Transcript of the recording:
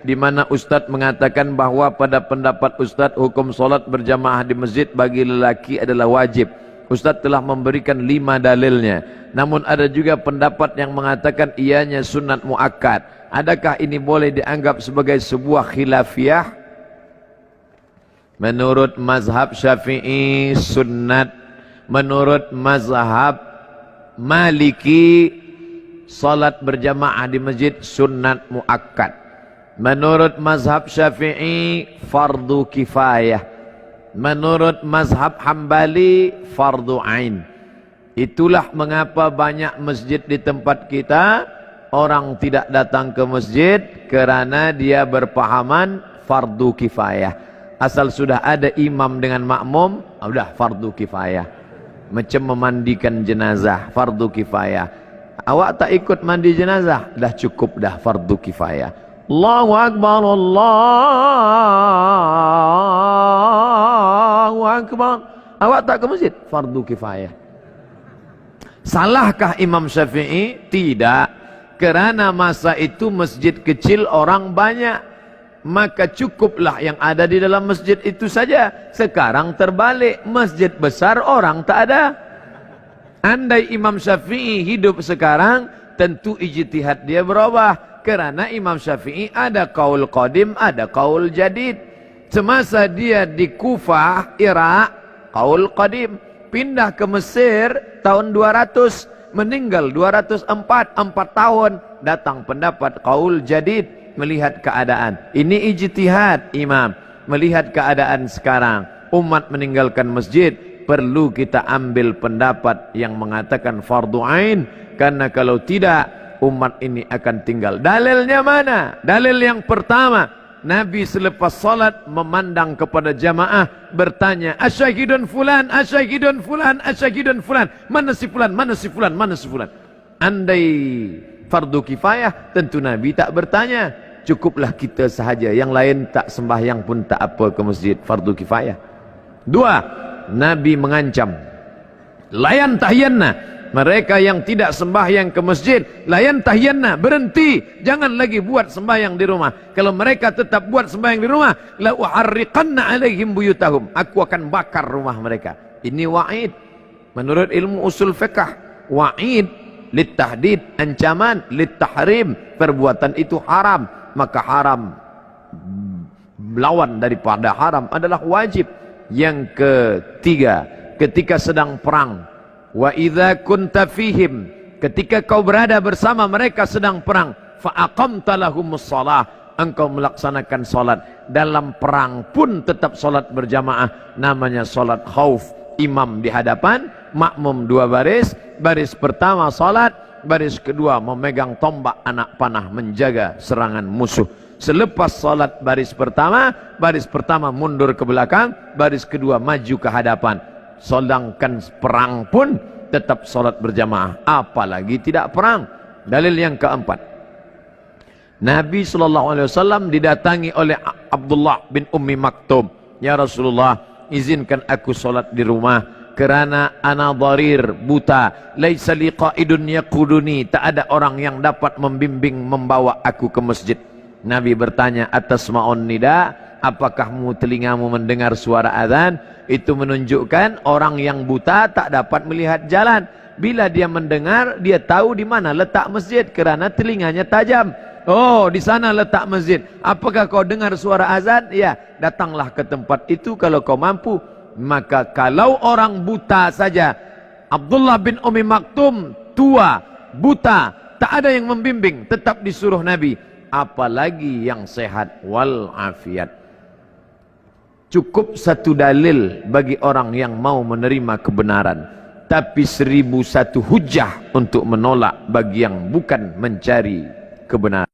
di mana Ustadz mengatakan bahwa pada pendapat Ustadz hukum solat berjamaah di masjid bagi lelaki adalah wajib. Ustadz telah memberikan 5 dalilnya. Namun ada juga pendapat yang mengatakan ianya sunat muakkad. Adakah ini boleh dianggap sebagai sebuah khilafiyah? Menurut mazhab Syafi'i sunnat. Menurut mazhab Maliki salat berjamaah di masjid sunnat muakkad. Menurut mazhab Syafi'i fardu kifayah. Menurut mazhab Hambali fardu ain. Itulah mengapa banyak masjid di tempat kita orang tidak datang ke masjid kerana dia berpahaman fardu kifayah. Asal sudah ada imam dengan makmum, sudah fardu kifayah. Macam memandikan jenazah, fardu kifayah. Awak tak ikut mandi jenazah, dah cukup dah fardu kifayah. Allahu Akbar, Allahu Akbar. Awak tak ke masjid, fardu kifayah. Salahkah Imam Syafi'i? Tidak. Kerana masa itu masjid kecil orang banyak, maka cukuplah yang ada di dalam masjid itu saja. Sekarang terbalik, masjid besar orang tak ada. Andai Imam Syafi'i hidup sekarang, tentu ijtihad dia berubah. Kerana Imam Syafi'i ada qaul qadim, ada qaul jadid. Semasa dia di Kufah, Irak, qaul qadim. Pindah ke Mesir tahun 200, meninggal 204, 4 tahun. Datang pendapat qaul jadid, melihat keadaan. Ini ijtihad imam. Melihat keadaan sekarang, umat meninggalkan masjid, perlu kita ambil pendapat yang mengatakan fardu ain. Karena kalau tidak, umat ini akan tinggal. Dalilnya mana? Dalil yang pertama, Nabi selepas salat memandang kepada jamaah, bertanya, asyahidun fulan, asyahidun fulan, asyahidun fulan. Mana si fulan, mana si fulan, mana si fulan. Andai fardu kifayah, tentu Nabi tak bertanya. Cukuplah kita sahaja, yang lain tak sembahyang pun tak apa ke masjid, fardu kifayah. 2, Nabi mengancam, layan tahyanna. Mereka yang tidak sembahyang ke masjid, layan tahyanna, berhenti, jangan lagi buat sembahyang di rumah. Kalau mereka tetap buat sembahyang di rumah, la uharriqanna alaihim buyutahum, aku akan bakar rumah mereka. Ini wa'id. Menurut ilmu usul fiqh, wa'id litahdid, ancaman, litahrim, perbuatan itu haram, maka haram lawan daripada haram adalah wajib. Yang ketiga, ketika sedang perang, wa idza kunta fihim, ketika kau berada bersama mereka sedang perang, fa aqamta lahumus shalah, engkau melaksanakan salat. Dalam perang pun tetap salat berjamaah, namanya salat khauf. Imam di hadapan, makmum 2 baris. Baris pertama salat, baris kedua memegang tombak anak panah menjaga serangan musuh. Selepas salat baris pertama mundur ke belakang, baris kedua maju ke hadapan. Sedangkan perang pun tetap salat berjamaah, apalagi tidak perang. Dalil yang keempat, Nabi SAW didatangi oleh Abdullah bin Ummi Maktum. Ya Rasulullah, izinkan aku salat di rumah kerana ana dharir, buta, laisa li qaidun yaquduni, tak ada orang yang dapat membimbing membawa aku ke masjid. Nabi bertanya, atasma'un nida, apakah telingamu mendengar suara azan? Itu menunjukkan orang yang buta tak dapat melihat jalan. Bila dia mendengar, dia tahu di mana letak masjid kerana telinganya tajam. Oh, di sana letak masjid. Apakah kau dengar suara azan? Ya, datanglah ke tempat itu kalau kau mampu. Maka kalau orang buta saja, Abdullah bin Ummi Maktum tua, buta, tak ada yang membimbing, tetap disuruh Nabi. Apalagi yang sehat wal afiat. Cukup satu dalil bagi orang yang mau menerima kebenaran, tapi 1001 hujah untuk menolak bagi yang bukan mencari kebenaran.